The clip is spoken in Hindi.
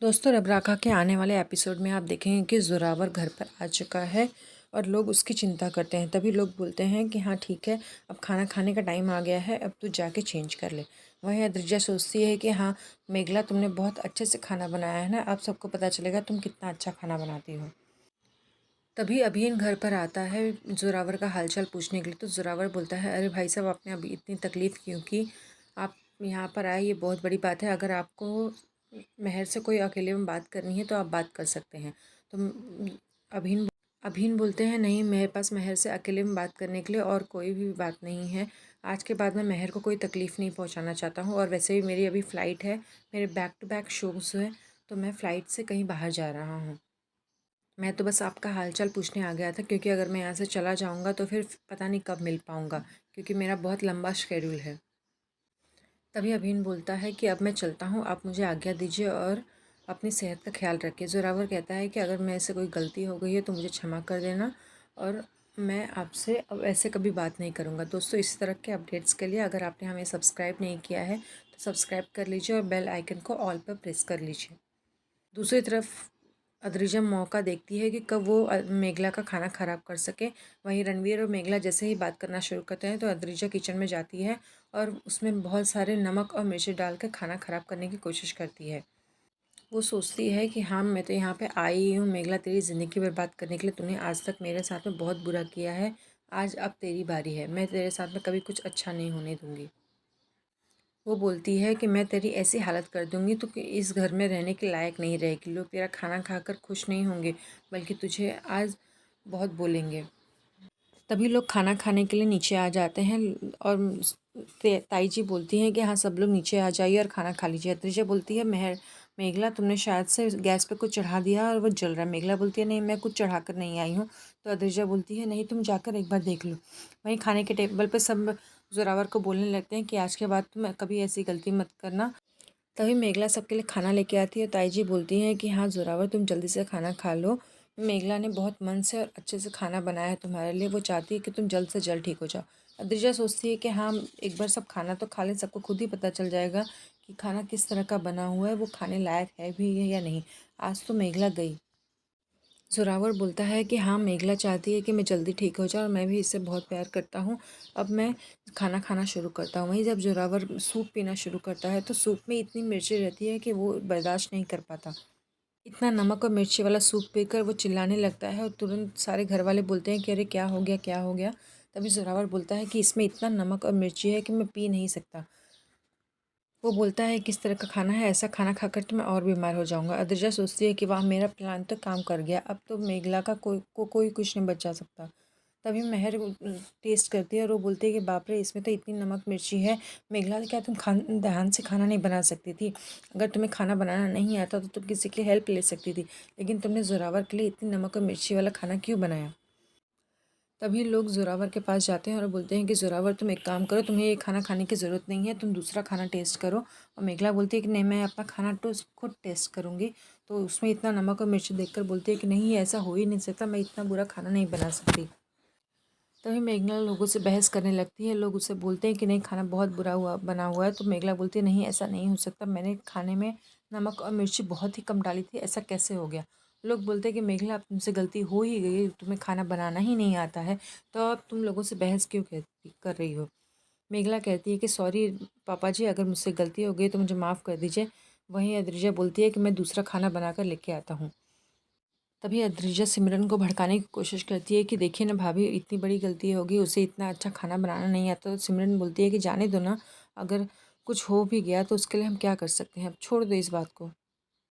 दोस्तों, रबराका के आने वाले एपिसोड में आप देखेंगे कि ज़ोरावर घर पर आ चुका है और लोग उसकी चिंता करते हैं। तभी लोग बोलते हैं कि हाँ ठीक है, अब खाना खाने का टाइम आ गया है, अब तू जाके चेंज कर ले। वहीं अद्रिजा सोचती है कि हाँ मेघला, तुमने बहुत अच्छे से खाना बनाया है ना, अब सबको पता चलेगा तुम कितना अच्छा खाना बनाती हो। तभी अभिन घर पर आता है ज़ोरावर का हालचाल पूछने के लिए। तो ज़ोरावर बोलता है, अरे भाई साहब, आपने अभी इतनी तकलीफ़ क्यों की? आप यहाँ पर आए, ये बहुत बड़ी बात है। अगर आपको मेहर से कोई अकेले में बात करनी है तो आप बात कर सकते हैं। तो अभिन अभिन बोलते हैं, नहीं, मेरे पास मेहर से अकेले में बात करने के लिए और कोई भी बात नहीं है। आज के बाद मैं मेहर को कोई तकलीफ़ नहीं पहुँचाना चाहता हूँ, और वैसे भी मेरी अभी फ़्लाइट है, मेरे बैक टू बैक शोज़ हैं, तो मैं फ़्लाइट से कहीं बाहर जा रहा हूँ। मैं तो बस आपका हालचाल पूछने आ गया था, क्योंकि अगर मैं यहाँ से चला जाऊँगा तो फिर पता नहीं कब मिल पाऊँगा, क्योंकि मेरा बहुत लंबा शेड्यूल है। तभी अभिन बोलता है कि अब मैं चलता हूँ, आप मुझे आज्ञा दीजिए और अपनी सेहत का ख्याल रखिए। ज़ोरावर कहता है कि अगर मेरे से कोई गलती हो गई है तो मुझे क्षमा कर देना, और मैं आपसे अब ऐसे कभी बात नहीं करूँगा। दोस्तों, इस तरह के अपडेट्स के लिए अगर आपने हमें सब्सक्राइब नहीं किया है तो सब्सक्राइब कर लीजिए और बेल आइकन को ऑल पर प्रेस कर लीजिए। दूसरी तरफ अद्रिजा मौका देखती है कि कब वो मेघला का खाना ख़राब कर सके। वहीं रणवीर और मेघला जैसे ही बात करना शुरू करते हैं तो अद्रिजा किचन में जाती है और उसमें बहुत सारे नमक और मिर्ची डाल कर खाना ख़राब करने की कोशिश करती है। वो सोचती है कि हाँ, मैं तो यहाँ पे आई हूँ मेघला, तेरी ज़िंदगी बर्बाद करने के लिए। तूने आज तक मेरे साथ में बहुत बुरा किया है, आज अब तेरी बारी है। मैं तेरे साथ में कभी कुछ अच्छा नहीं होने दूँगी। वो बोलती है कि मैं तेरी ऐसी हालत कर दूंगी तो कि इस घर में रहने के लायक नहीं रहेगी। लोग तेरा खाना खाकर खुश नहीं होंगे, बल्कि तुझे आज बहुत बोलेंगे। तभी लोग खाना खाने के लिए नीचे आ जाते हैं और ताई जी बोलती हैं कि हाँ, सब लोग नीचे आ जाइए और खाना खा लीजिए। अत्रिजा बोलती है, मेघला, तुमने शायद से गैस पे कुछ चढ़ा दिया और वो जल रहा है। मेघला बोलती है, नहीं, मैं कुछ चढ़ा कर नहीं आई हूँ। तो अत्रिजा बोलती है, नहीं, तुम जाकर एक बार देख लो। वहीं खाने के टेबल पर सब जोरावर को बोलने लगते हैं कि आज के बाद तुम कभी ऐसी गलती मत करना। तभी मेघला सबके लिए खाना लेके आती है। ताई जी बोलती हैं कि हाँ जोरावर, तुम जल्दी से खाना खा लो। मेघला ने बहुत मन से और अच्छे से खाना बनाया है तुम्हारे लिए, वो चाहती है कि तुम जल्द से जल्द ठीक हो जाओ। अद्रिजा सोचती है कि हाँ, एक बार सब खाना तो खा लें, सबको खुद ही पता चल जाएगा कि खाना किस तरह का बना हुआ है, वो खाने लायक है भी है या नहीं। आज तो मेघला गई। जोरावर बोलता है कि हाँ, मेघला चाहती है कि मैं जल्दी ठीक हो जाऊँ और मैं भी इससे बहुत प्यार करता हूँ। अब मैं खाना खाना शुरू करता हूँ। वहीं जब जोरावर सूप पीना शुरू करता है तो सूप में इतनी मिर्ची रहती है कि वो बर्दाश्त नहीं कर पाता। इतना नमक और मिर्ची वाला सूप पीकर वो चिल्लाने लगता है और तुरंत सारे घर वाले बोलते हैं कि अरे क्या हो गया, क्या हो गया। तभी जोरावर बोलता है कि इसमें इतना नमक और मिर्ची है कि मैं पी नहीं सकता। वो बोलता है किस तरह का खाना है, ऐसा खाना खाकर तो मैं और बीमार हो जाऊंगा। अद्रिजा सोचती है कि वाह, मेरा प्लान तो काम कर गया, अब तो मेघला का कोई कुछ नहीं बचा सकता। तभी मेहर टेस्ट करती है और वो बोलती है कि बाप रे, इसमें तो इतनी नमक मिर्ची है। मेघला, क्या तुम ध्यान से खाना नहीं बना सकती थी? अगर तुम्हें खाना बनाना नहीं आता तो तुम किसी की हेल्प ले सकती थी, लेकिन तुमने जोरावर के लिए इतनी नमक और मिर्ची वाला खाना क्यों बनाया? तभी लोग ज़ोरावर के पास जाते हैं और बोलते हैं कि ज़ोरावर, तुम एक काम करो, तुम्हें ये खाना खाने की ज़रूरत नहीं है, तुम दूसरा खाना टेस्ट करो। और मेघला बोलती है कि नहीं, मैं अपना खाना तो खुद टेस्ट करूँगी। तो उसमें इतना नमक और मिर्च देखकर बोलती है कि नहीं, ऐसा हो ही नहीं सकता, मैं इतना बुरा खाना नहीं बना सकती। तभी मेघला लोगों से बहस करने लगती है। लोग उससे बोलते हैं कि नहीं, खाना बहुत बुरा बना हुआ है। तो मेघला बोलती है, नहीं, ऐसा नहीं हो सकता, मैंने खाने में नमक और मिर्ची बहुत ही कम डाली थी, ऐसा कैसे हो गया? लोग बोलते हैं कि मेघला, अब तुमसे गलती हो ही गई, तुम्हें खाना बनाना ही नहीं आता है, तो अब तुम लोगों से बहस क्यों कर रही हो? मेघला कहती है कि सॉरी पापा जी, अगर मुझसे गलती हो गई तो मुझे माफ़ कर दीजिए। वहीं अद्रिजा बोलती है कि मैं दूसरा खाना बनाकर लेके आता हूँ। तभी अद्रिजा सिमरन को भड़काने की कोशिश करती है कि देखिए ना भाभी, इतनी बड़ी गलती होगी, उसे इतना अच्छा खाना बनाना नहीं आता। तो सिमरन बोलती है कि जाने दो ना, अगर कुछ हो भी गया तो उसके लिए हम क्या कर सकते हैं, अब छोड़ दो इस बात को।